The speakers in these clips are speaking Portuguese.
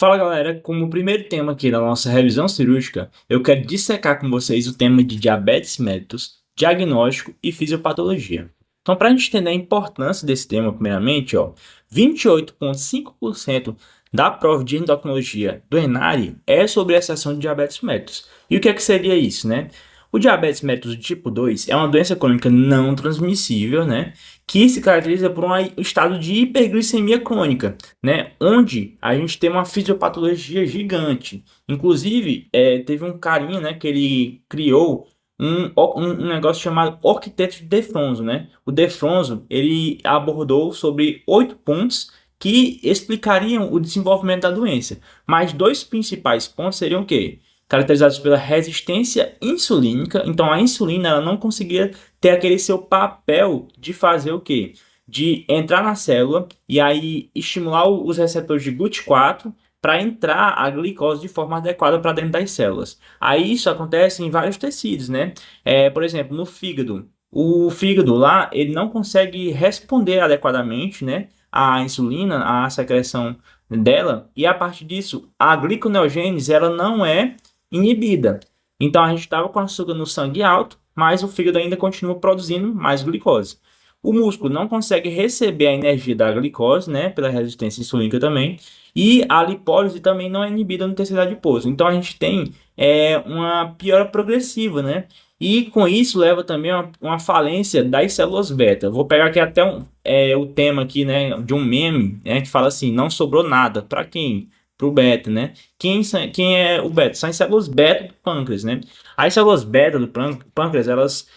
Fala galera, como primeiro tema aqui da nossa revisão cirúrgica, eu quero dissecar com vocês o tema de diabetes mellitus, diagnóstico e fisiopatologia. Então, para a gente entender a importância desse tema, primeiramente, 28,5% da prova de endocrinologia do ENARE é sobre a seção de diabetes mellitus. E o que é que seria isso, né? O diabetes mellitus do tipo 2 é uma doença crônica não transmissível, né? Que se caracteriza por um estado de hiperglicemia crônica, né, onde a gente tem uma fisiopatologia gigante. Inclusive, teve um carinha, né, que ele criou um negócio chamado octeto de Defronzo, né? O Defronzo, ele abordou sobre 8 pontos que explicariam o desenvolvimento da doença. Mas dois principais pontos seriam o quê? Caracterizados pela resistência insulínica. Então, a insulina ela não conseguia ter aquele seu papel de fazer o quê? De entrar na célula e aí estimular os receptores de GUT4 para entrar a glicose de forma adequada para dentro das células. Aí isso acontece em vários tecidos, né? Por exemplo, no fígado. O fígado lá, ele não consegue responder adequadamente, né, à insulina, à secreção dela, e a partir disso, a gliconeogênese ela não é inibida. Então a gente estava com açúcar no sangue alto, mas o fígado ainda continua produzindo mais glicose. O músculo não consegue receber a energia da glicose, né, pela resistência insulínica também, e a lipólise também não é inibida no tecido adiposo. Então a gente tem uma piora progressiva, né? E com isso leva também uma falência das células beta. Vou pegar aqui até o tema aqui, né, de um meme, né, que fala assim: não sobrou nada. Para quem? Para o beta, né? Quem é o beta? São as células beta do pâncreas, né? As células beta do pâncreas, elas,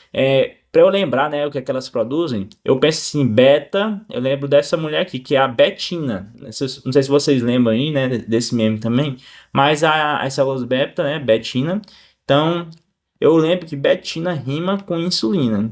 para eu lembrar, né, o que é que elas produzem, eu penso assim, beta, eu lembro dessa mulher aqui, que é a betina. Não sei se vocês lembram aí, né, desse meme também, mas as células beta, né, betina. Então, eu lembro que betina rima com insulina.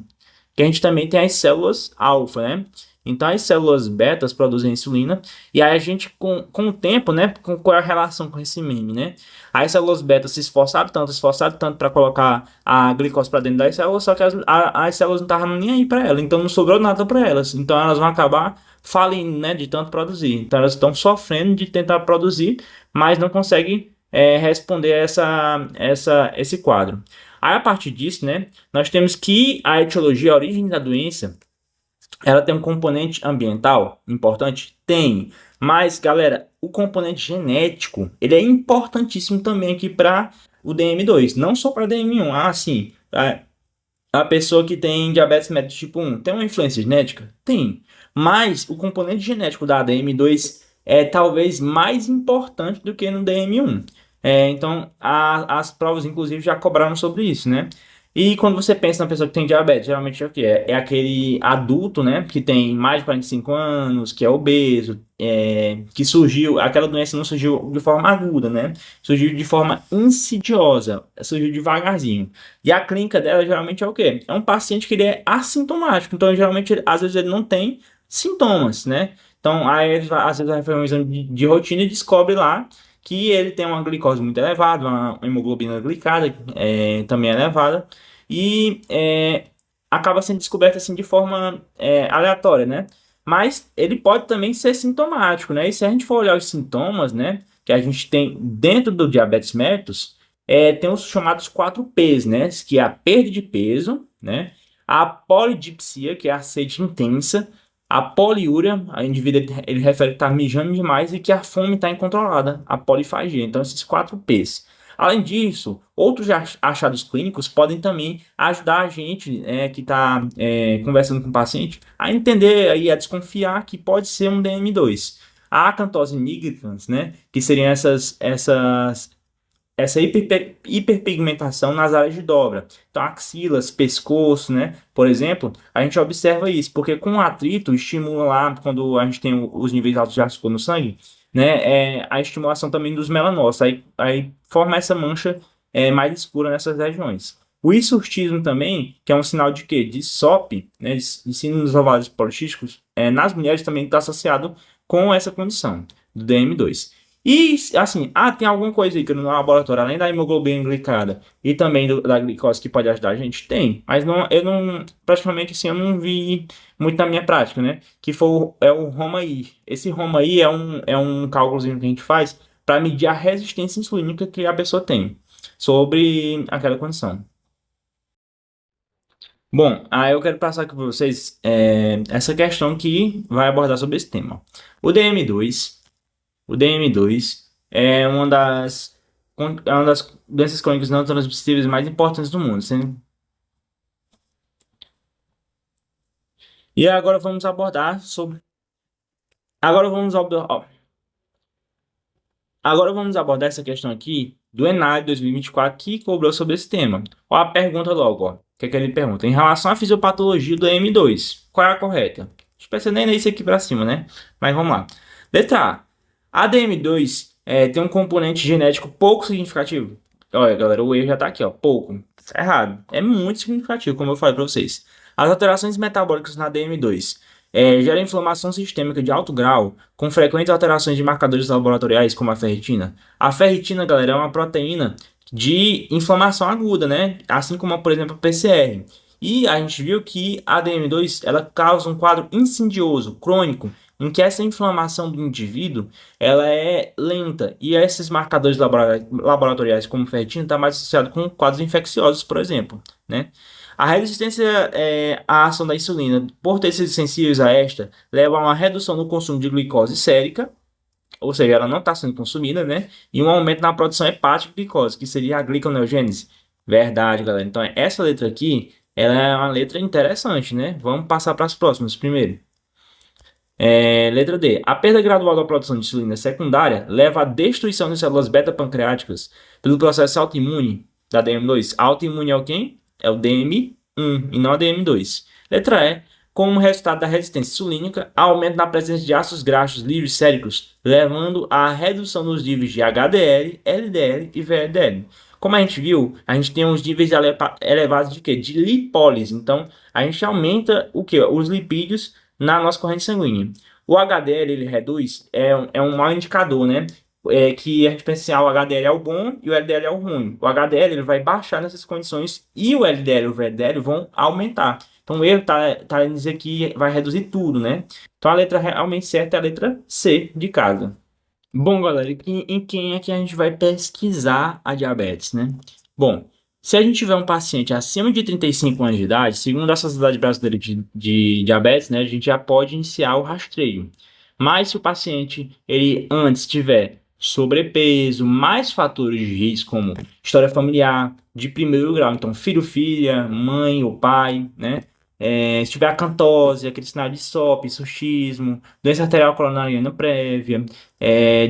Que a gente também tem as células alfa, né? Então, as células betas produzem insulina. E aí, a gente, com o tempo, né? Qual é a relação com esse meme, né? As células betas se esforçaram tanto para colocar a glicose para dentro das células, só que as células não estavam nem aí para elas. Então, não sobrou nada para elas. Então, elas vão acabar falindo, né? De tanto produzir. Então, elas estão sofrendo de tentar produzir, mas não conseguem responder esse quadro. Aí, a partir disso, né? Nós temos que a etiologia, a origem da doença, ela tem um componente ambiental importante? Tem. Mas, galera, o componente genético, ele é importantíssimo também aqui para o DM2, não só para DM1. Ah, sim, a pessoa que tem diabetes mellitus tipo 1 tem uma influência genética? Tem. Mas o componente genético da DM2 é talvez mais importante do que no DM1. Então, as provas, inclusive, já cobraram sobre isso, né? E quando você pensa na pessoa que tem diabetes, geralmente é o quê? É aquele adulto, né? Que tem mais de 45 anos, que é obeso, que surgiu, aquela doença não surgiu de forma aguda, né? Surgiu de forma insidiosa, surgiu devagarzinho. E a clínica dela geralmente é o quê? É um paciente que ele é assintomático, então geralmente, às vezes ele não tem sintomas, né? Então, aí às vezes vai fazer um exame de rotina e descobre lá que ele tem uma glicose muito elevada, uma hemoglobina glicada também elevada, e acaba sendo descoberto assim de forma aleatória, né? Mas ele pode também ser sintomático, né? E se a gente for olhar os sintomas, né, que a gente tem dentro do diabetes mellitus, tem os chamados 4Ps, né? Que é a perda de peso, né? A polidipsia, que é a sede intensa, a poliúria, a indivíduo ele refere que está mijando demais e que a fome está incontrolada, a polifagia. Então, esses 4Ps. Além disso, outros achados clínicos podem também ajudar a gente que está conversando com o paciente a entender e a desconfiar que pode ser um DM2. A acantose nigricans, né, que seriam essa hiperpigmentação nas áreas de dobra. Então, axilas, pescoço, né? Por exemplo, a gente observa isso, porque com o atrito estimula lá, quando a gente tem os níveis altos de açúcar no sangue, né? A estimulação também dos melanócitos. Aí forma essa mancha mais escura nessas regiões. O hirsutismo também, que é um sinal de quê? De SOP, né? De síndrome dos ovários policísticos, nas mulheres também está associado com essa condição do DM2. E, assim, tem alguma coisa aí que no laboratório, além da hemoglobina glicada e também da glicose que pode ajudar a gente? Tem, mas eu não, praticamente assim, eu não vi muito na minha prática, né? Que foi o ROMA-I. Esse ROMA-I é um cálculozinho que a gente faz para medir a resistência insulínica que a pessoa tem sobre aquela condição. Bom, aí eu quero passar aqui para vocês essa questão que vai abordar sobre esse tema. O DM2, o DM2 é uma das doenças crônicas não transmissíveis mais importantes do mundo. E agora vamos abordar sobre. Agora vamos abordar. Agora vamos abordar essa questão aqui do ENAD 2024 que cobrou sobre esse tema. Ó, a pergunta logo, ó. O que é que ele pergunta? Em relação à fisiopatologia do M2, qual é a correta? Não precisa nem ler isso aqui para cima, né? Mas vamos lá. Letra A. A DM2 tem um componente genético pouco significativo. Olha, galera, o erro já tá aqui, ó. Pouco. Tá errado. É muito significativo, como eu falei para vocês. As alterações metabólicas na DM2 gera inflamação sistêmica de alto grau, com frequentes alterações de marcadores laboratoriais, como a ferritina. A ferritina, galera, é uma proteína de inflamação aguda, né? Assim como, por exemplo, a PCR. E a gente viu que a DM2 ela causa um quadro insidioso, crônico, em que essa inflamação do indivíduo ela é lenta. E esses marcadores laboratoriais, como ferritina, está mais associado com quadros infecciosos, por exemplo, né? A resistência à ação da insulina, por ter sido sensíveis a esta, leva a uma redução no consumo de glicose sérica, ou seja, ela não está sendo consumida, né? E um aumento na produção hepática de glicose, que seria a gliconeogênese. Verdade, galera. Então, essa letra aqui, ela é uma letra interessante, né? Vamos passar para as próximas primeiro. Letra D. A perda gradual da produção de insulina secundária leva à destruição de células beta-pancreáticas pelo processo autoimune da DM2. Autoimune é o quem? É o DM1 e não a DM2. Letra E. Como resultado da resistência insulínica, aumento na presença de ácidos graxos livres séricos, levando à redução dos níveis de HDL, LDL e VLDL. Como a gente viu, a gente tem uns níveis elevados de quê? De lipólise. Então, a gente aumenta o quê? Os lipídios na nossa corrente sanguínea. O HDL ele reduz, é um mau indicador, né? Que a gente pensa assim, o HDL é o bom e o LDL é o ruim. O HDL ele vai baixar nessas condições e o LDL e o VLDL vão aumentar. Então o erro tá em dizer que vai reduzir tudo, né? Então a letra realmente certa é a letra C de casa. Bom, galera, em quem é que a gente vai pesquisar a diabetes, né? Bom, se a gente tiver um paciente acima de 35 anos de idade, segundo a Sociedade Brasileira de Diabetes, né, a gente já pode iniciar o rastreio. Mas se o paciente ele antes tiver sobrepeso, mais fatores de risco como história familiar de primeiro grau, então filho, filha, mãe ou pai, né? Se tiver acantose, aquele sinal de SOP, suxismo, doença arterial coronariana prévia,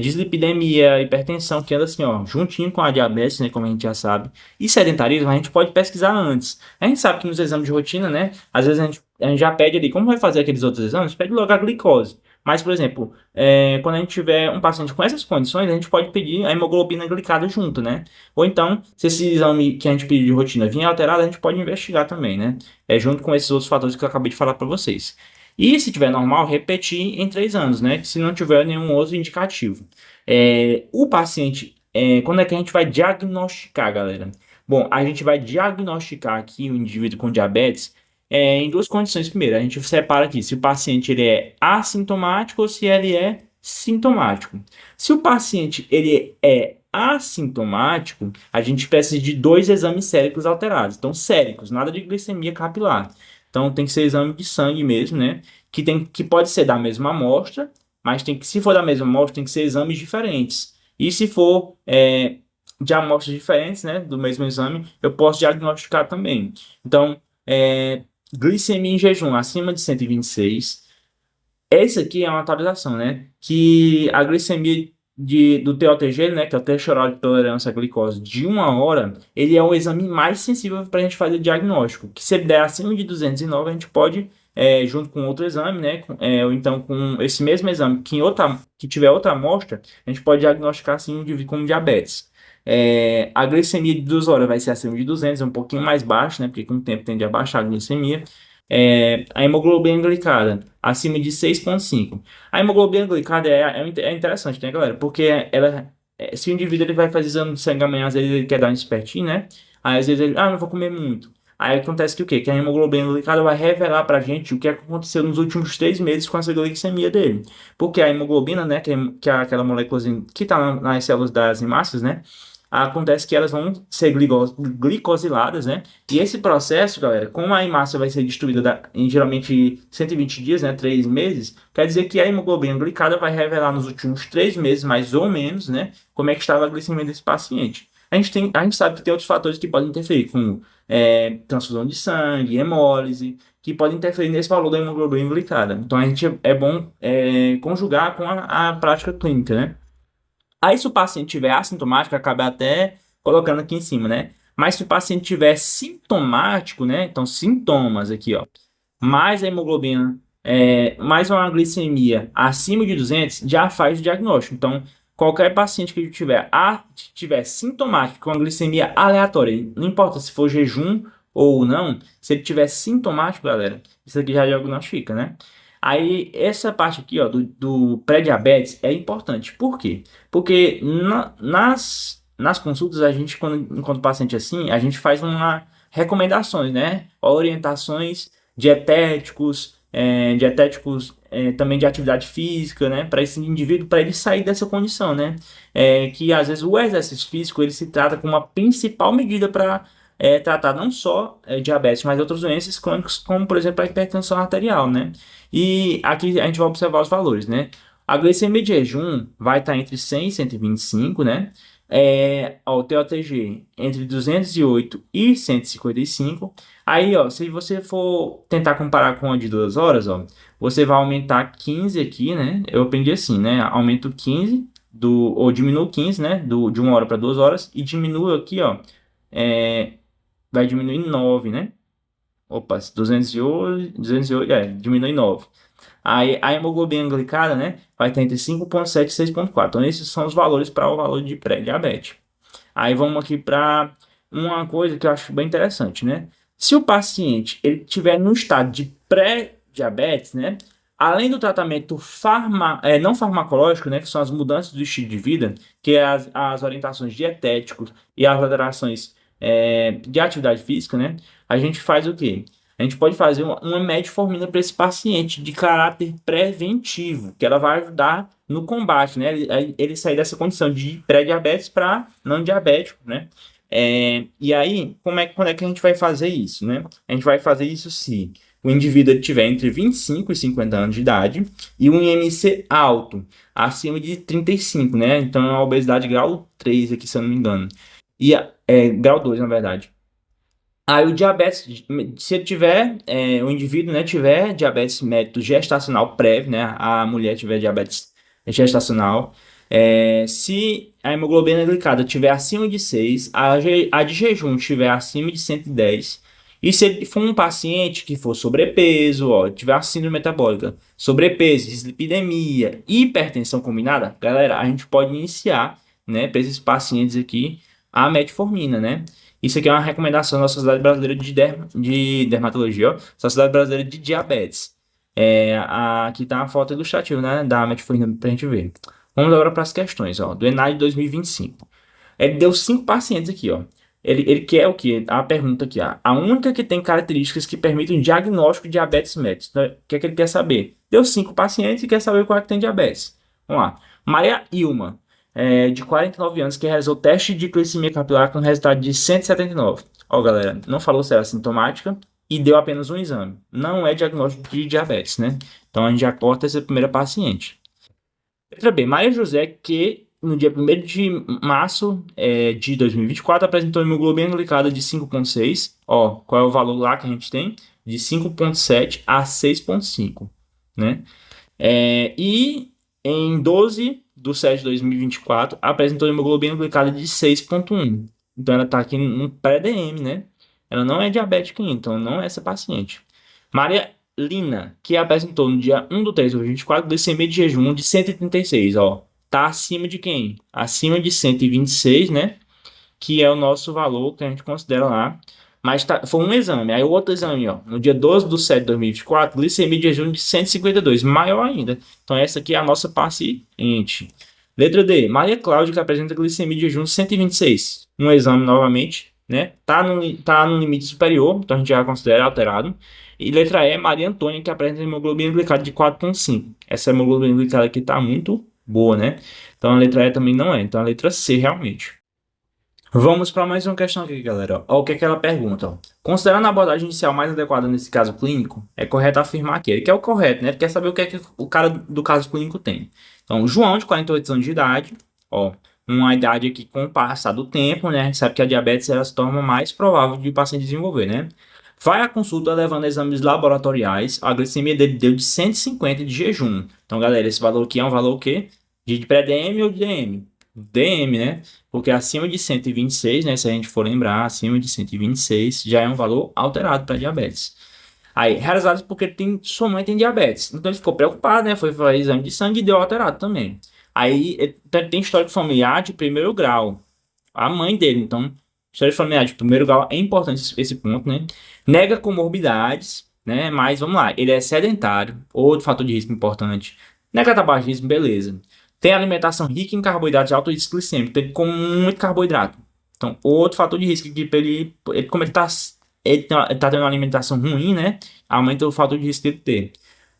dislipidemia, hipertensão, que anda assim, ó, juntinho com a diabetes, né, como a gente já sabe, e sedentarismo, a gente pode pesquisar antes. A gente sabe que nos exames de rotina, né, às vezes a gente já pede ali, como vai fazer aqueles outros exames, pede logo a glicose. Mas, por exemplo, quando a gente tiver um paciente com essas condições, a gente pode pedir a hemoglobina glicada junto, né? Ou então, se esse exame que a gente pediu de rotina vier alterado, a gente pode investigar também, né? Junto com esses outros fatores que eu acabei de falar para vocês. E se tiver normal, repetir em 3 anos, né? Se não tiver nenhum outro indicativo. O paciente, quando é que a gente vai diagnosticar, galera? Bom, a gente vai diagnosticar aqui o indivíduo com diabetes em duas condições. Primeiro, a gente separa aqui se o paciente ele é assintomático ou se ele é sintomático. Se o paciente ele é assintomático, a gente precisa de 2 exames séricos alterados. Então, séricos, nada de glicemia capilar. Então, tem que ser exame de sangue mesmo, né? Que pode ser da mesma amostra, mas se for da mesma amostra, tem que ser exames diferentes. E se for de amostras diferentes, né, do mesmo exame, eu posso diagnosticar também. Então, glicemia em jejum acima de 126. Essa aqui é uma atualização, né? Que a glicemia do TOTG, né? Que é o teste oral de tolerância à glicose de 1 hora, ele é o exame mais sensível para a gente fazer diagnóstico. Que se ele der acima de 209, a gente pode, junto com outro exame, né? Ou então com esse mesmo exame, que tiver outra amostra, a gente pode diagnosticar assim um indivíduo com diabetes. A glicemia de 2 horas vai ser acima de 200, é um pouquinho mais baixo, né? Porque com o tempo tende a baixar a glicemia. A hemoglobina glicada acima de 6,5. A hemoglobina glicada é interessante, né, galera? Porque se o indivíduo ele vai fazer exame de sangue amanhã, às vezes ele quer dar um espertinho, né? Aí às vezes ele, não vou comer muito. Aí acontece que o quê? Que a hemoglobina glicada vai revelar pra gente o que aconteceu nos últimos 3 meses com essa glicemia dele. Porque a hemoglobina, né, que é aquela molécula que está nas células das hemácias, né, acontece que elas vão ser glicosiladas, né, e esse processo, galera, como a hemácia vai ser destruída em geralmente 120 dias, né, 3 meses, quer dizer que a hemoglobina glicada vai revelar nos últimos 3 meses, mais ou menos, né, como é que estava a glicemia desse paciente. A gente sabe que tem outros fatores que podem interferir, como transfusão de sangue, hemólise, que podem interferir nesse valor da hemoglobina glicada. Então, a gente é bom conjugar com a prática clínica, né? Aí, se o paciente tiver assintomático, acaba até colocando aqui em cima, né? Mas se o paciente tiver sintomático, né? Então, sintomas aqui, ó. Mais a hemoglobina, mais uma glicemia acima de 200, já faz o diagnóstico. Então, qualquer paciente que tiver sintomático com a glicemia aleatória, não importa se for jejum ou não, se ele tiver sintomático, galera, isso aqui já diagnostica, né? Aí, essa parte aqui, ó, do pré-diabetes é importante. Por quê? Porque nas consultas, a gente, enquanto paciente assim, a gente faz uma recomendações, né? Orientações dietéticos, também de atividade física, né? Para esse indivíduo, para ele sair dessa condição, né? Que às vezes o exercício físico ele se trata como a principal medida para tratar não só diabetes, mas outras doenças crônicas, como por exemplo a hipertensão arterial, né? E aqui a gente vai observar os valores, né? A glicemia de jejum vai estar entre 100 e 125, né? O TOTG entre 208 e 155. Aí, ó, se você for tentar comparar com a de 2 horas, ó, você vai aumentar 15 aqui, né? Eu aprendi assim, né? Aumento 15 ou diminuo 15, né? De 1 hora para 2 horas e diminuo aqui, ó, vai diminuir 9, né? Opa, 208, diminui 9. Aí a hemoglobina glicada, né, vai estar entre 5,7 e 6,4. Então, esses são os valores para o valor de pré-diabetes. Aí vamos aqui para uma coisa que eu acho bem interessante, né? Se o paciente ele tiver no estado de pré-diabetes, né, além do tratamento não farmacológico, né, que são as mudanças do estilo de vida, que é as orientações dietéticas e as alterações de atividade física, né, a gente faz o quê? A gente pode fazer uma metformina para esse paciente de caráter preventivo, que ela vai ajudar no combate, né? Ele sair dessa condição de pré-diabetes para não diabético, né? E aí, quando é que a gente vai fazer isso, né? A gente vai fazer isso se o indivíduo tiver entre 25 e 50 anos de idade e um IMC alto, acima de 35, né? Então, é uma obesidade grau 3 aqui, se eu não me engano. E grau 2, na verdade. Aí o diabetes, se ele tiver, o indivíduo, né, tiver diabetes mellitus gestacional prévio, né, a mulher tiver diabetes gestacional, se a hemoglobina glicada tiver acima de 6, a de jejum tiver acima de 110, e se ele for um paciente que for sobrepeso, ó, tiver a síndrome metabólica, sobrepeso, dislipidemia, hipertensão combinada, galera, a gente pode iniciar, né, para esses pacientes aqui, a metformina, né? Isso aqui é uma recomendação da Sociedade Brasileira de Dermatologia, ó, Sociedade Brasileira de Diabetes. Aqui está uma foto ilustrativa, né, da metformina para a gente ver. Vamos agora para as questões, ó, do ENAD 2025. Ele deu 5 pacientes aqui, ó. Ele quer o quê? A pergunta aqui, ó. A única que tem características que permitem um diagnóstico de diabetes mellitus. Então, o que é que ele quer saber? Deu 5 pacientes e quer saber qual é que tem diabetes. Vamos lá. Maria Ilma, de 49 anos, que realizou teste de glicemia capilar com resultado de 179. Ó, galera, não falou se era sintomática e deu apenas um exame. Não é diagnóstico de diabetes, né? Então, a gente já corta essa primeira paciente. Letra B, Maria José, que no dia 1º de março de 2024 apresentou hemoglobina glicada de 5,6. Ó, qual é o valor lá que a gente tem? De 5,7 a 6,5, né? E em 12 de 7 de 2024 apresentou hemoglobina glicada de 6,1. Então ela está aqui no pré-DM, né? Ela não é diabética ainda, então não é essa paciente. Maria Lina, que apresentou no dia 1 de 3 de 2024 glicemia de jejum de 136, ó. Tá acima de quem? Acima de 126, né? Que é o nosso valor que a gente considera lá. Mas foi um exame. Aí o outro exame, ó. No dia 12 de 7 de 2024, glicemia de jejum de 152, maior ainda. Então essa aqui é a nossa paciente. Letra D. Maria Cláudia, que apresenta glicemia de jejum de 126. Um exame novamente, né? Tá no limite superior, então a gente já considera alterado. E letra E, Maria Antônia, que apresenta hemoglobina glicada de 4,5. Essa hemoglobina glicada aqui tá muito boa, né? Então a letra E também não é. Então a letra C realmente. Vamos para mais uma questão aqui, galera. Ó, o que é que ela pergunta? Ó. Considerando a abordagem inicial mais adequada nesse caso clínico, é correto afirmar que ele quer o correto, né? Ele quer saber o que é que o cara do caso clínico tem. Então, João, de 48 anos de idade, ó, uma idade aqui com o passar do tempo, né? A gente sabe que a diabetes ela se torna mais provável de o paciente desenvolver, né? Vai à consulta levando exames laboratoriais, a glicemia dele deu de 150 de jejum. Então, galera, esse valor aqui é um valor o quê? De pré-DM ou de DM? DM, né? Porque acima de 126, né? Se a gente for lembrar, acima de 126 já é um valor alterado para diabetes. Aí, realizados porque sua mãe tem diabetes. Então ele ficou preocupado, né? Foi fazer exame de sangue e deu alterado também. Aí ele tem histórico familiar de primeiro grau. A mãe dele, então, histórico familiar de primeiro grau é importante esse ponto, né? Nega comorbidades, né? Mas vamos lá, ele é sedentário, outro fator de risco importante. Nega tabagismo, beleza. Tem alimentação rica em carboidratos e alto risco glicêmico, tem como muito carboidrato. Então, outro fator de risco que como ele tá tendo uma alimentação ruim, né? Aumenta o fator de risco dele ter.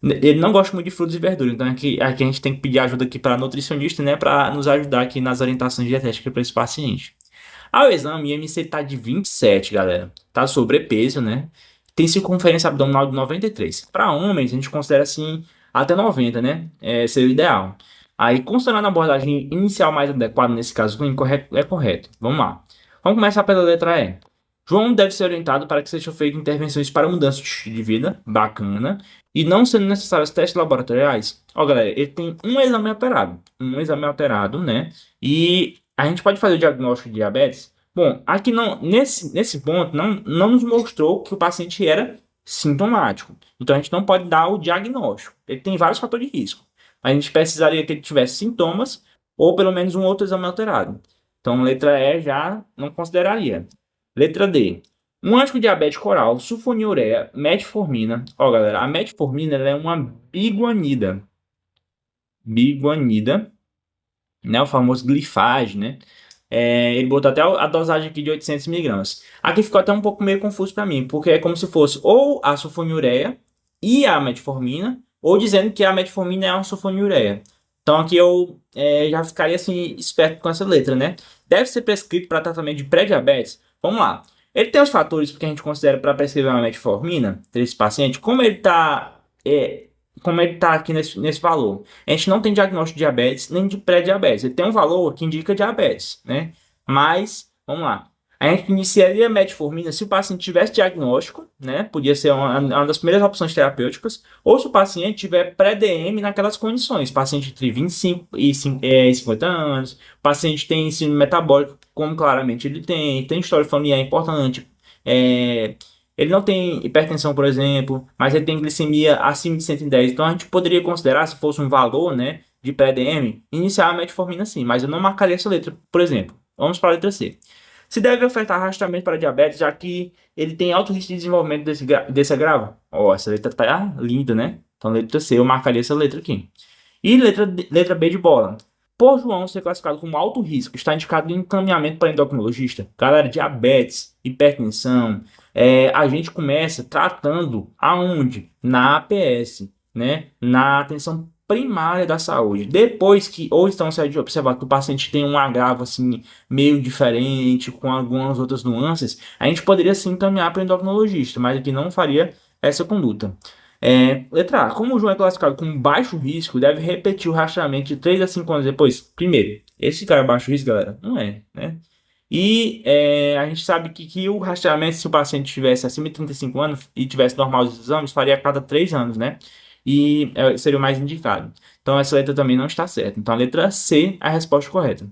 Ele não gosta muito de frutas e verduras, então aqui a gente tem que pedir ajuda aqui para nutricionista, né? Para nos ajudar aqui nas orientações dietéticas para esse paciente. Ao exame, o IMC tá de 27, galera. Tá sobrepeso, né? Tem circunferência abdominal de 93. Para homens, a gente considera assim até 90, né? Seria o ideal. Aí, considerando a abordagem inicial mais adequada nesse caso clínico, é correto. Vamos lá. Vamos começar pela letra E. João deve ser orientado para que sejam feitas intervenções para mudança de estilo de vida, bacana, e não sendo necessários testes laboratoriais. Ó, galera, ele tem um exame alterado, né? E a gente pode fazer o diagnóstico de diabetes. Bom, aqui não, nesse ponto não nos mostrou que o paciente era sintomático. Então a gente não pode dar o diagnóstico. Ele tem vários fatores de risco. A gente precisaria que ele tivesse sintomas ou pelo menos um outro exame alterado. Então, letra E já não consideraria. Letra D. Um antidiabético oral, sulfonilureia, metformina. Ó, galera, a metformina ela é uma biguanida. Biguanida, né? O famoso glifage, né? Ele botou até a dosagem aqui de 800 miligramas. Aqui ficou até um pouco meio confuso para mim, porque é como se fosse ou a sulfonilureia e a metformina, ou dizendo que a metformina é uma sulfonilureia. Então aqui eu já ficaria assim esperto com essa letra, né? Deve ser prescrito para tratamento de pré-diabetes. Vamos lá. Ele tem os fatores que a gente considera para prescrever uma metformina para esse paciente. Como ele tá aqui nesse valor? A gente não tem diagnóstico de diabetes nem de pré-diabetes. Ele tem um valor que indica diabetes, né? Mas, vamos lá. A gente iniciaria a metformina se o paciente tivesse diagnóstico, né? Podia ser uma das primeiras opções terapêuticas. Ou se o paciente tiver pré-DM naquelas condições. Paciente entre 25 e 50 anos. Paciente tem ensino metabólico, como claramente ele tem. Tem história familiar importante. Ele não tem hipertensão, por exemplo, mas ele tem glicemia acima de 110. Então a gente poderia considerar, se fosse um valor, né, de pré-DM, iniciar a metformina sim, mas eu não marcaria essa letra, por exemplo. Vamos para a letra C. Se deve ofertar rastreamento para diabetes, já que ele tem alto risco de desenvolvimento desse agravo. Ó, essa letra tá linda, né? Então letra C, eu marcaria essa letra aqui. E letra B de bola. Por João ser classificado como alto risco, está indicado em encaminhamento para endocrinologista. Galera, diabetes, hipertensão, a gente começa tratando aonde? Na APS, né? Na atenção primária da saúde. Depois que, ou estão sendo de observar que o paciente tem um agravo assim, meio diferente, com algumas outras nuances, a gente poderia sim encaminhar para o endocrinologista, mas aqui não faria essa conduta. Letra A. Como o João é classificado como baixo risco, deve repetir o rastreamento de 3 a 5 anos depois. Primeiro, esse cara é baixo risco, galera? Não é, né? E a gente sabe que o rastreamento, se o paciente estivesse acima de 35 anos e tivesse normal os exames, faria a cada 3 anos, né? E seria o mais indicado. Então, essa letra também não está certa. Então, a letra C é a resposta correta.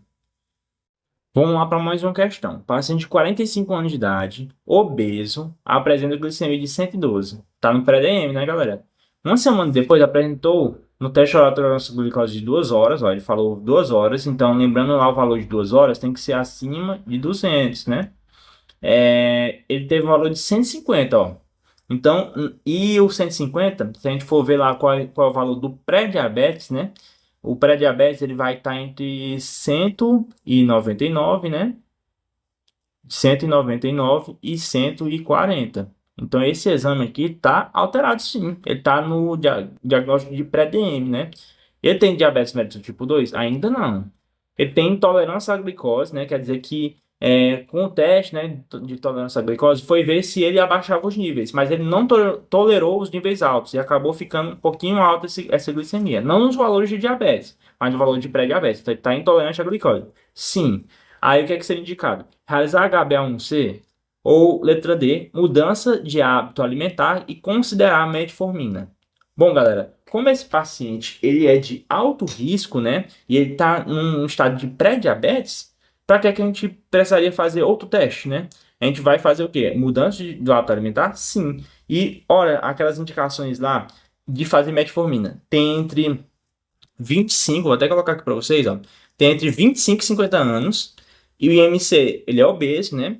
Vamos lá para mais uma questão. Paciente de 45 anos de idade, obeso, apresenta glicemia de 112. Tá no pré-DM, né, galera? Uma semana depois apresentou no teste oral tolerância à glicose de 2 horas, ó, ele falou 2 horas, então lembrando lá o valor de 2 horas tem que ser acima de 200, né? Ele teve um valor de 150, ó. Então, e o 150, se a gente for ver lá qual é o valor do pré-diabetes, né? O pré-diabetes ele vai estar entre 199, né? 199 e 140. Então, esse exame aqui está alterado sim. Ele está no diagnóstico de pré-DM, né? Ele tem diabetes mellitus tipo 2? Ainda não. Ele tem intolerância à glicose, né? Quer dizer que com o teste, né, de tolerância à glicose, foi ver se ele abaixava os níveis, mas ele não tolerou os níveis altos e acabou ficando um pouquinho alta essa glicemia. Não nos valores de diabetes, mas no valor de pré-diabetes. Então, ele está intolerante à glicose. Sim. Aí o que é que seria indicado? Realizar HbA1c ou letra D, mudança de hábito alimentar e considerar a metformina. Bom, galera, como esse paciente ele é de alto risco, né, e ele está num estado de pré-diabetes, para que a gente precisaria fazer outro teste, né? A gente vai fazer o quê? Mudança do hábito alimentar? Sim. E, olha, aquelas indicações lá de fazer metformina. Tem entre 25, vou até colocar aqui para vocês, ó. Tem entre 25 e 50 anos. E o IMC, ele é obeso, né?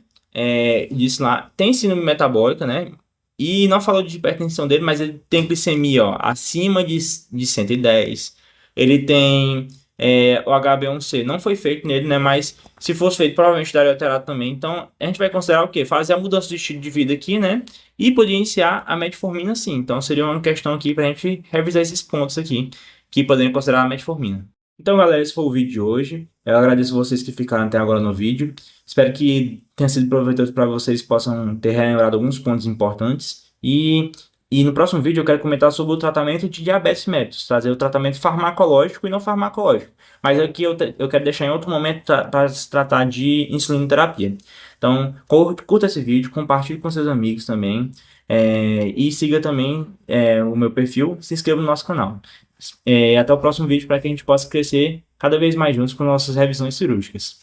Disse lá, tem síndrome metabólica, né? E não falou de hipertensão dele, mas ele tem glicemia, ó, acima de 110. Ele tem o HbA1c. Não foi feito nele, né? Mas se fosse feito, provavelmente daria alterado também. Então, a gente vai considerar o quê? Fazer a mudança de estilo de vida aqui, né? E poder iniciar a metformina sim. Então, seria uma questão aqui para a gente revisar esses pontos aqui, que podemos considerar a metformina. Então, galera, esse foi o vídeo de hoje. Eu agradeço vocês que ficaram até agora no vídeo. Espero que tenha sido proveitoso para vocês, possam ter relembrado alguns pontos importantes. E no próximo vídeo eu quero comentar sobre o tratamento de diabetes mellitus, trazer o tratamento farmacológico e não farmacológico. Mas aqui eu quero deixar em outro momento para se tratar de insulinoterapia. Então, curta esse vídeo, compartilhe com seus amigos também. E siga também o meu perfil, se inscreva no nosso canal. Até o próximo vídeo para que a gente possa crescer cada vez mais juntos com nossas revisões cirúrgicas.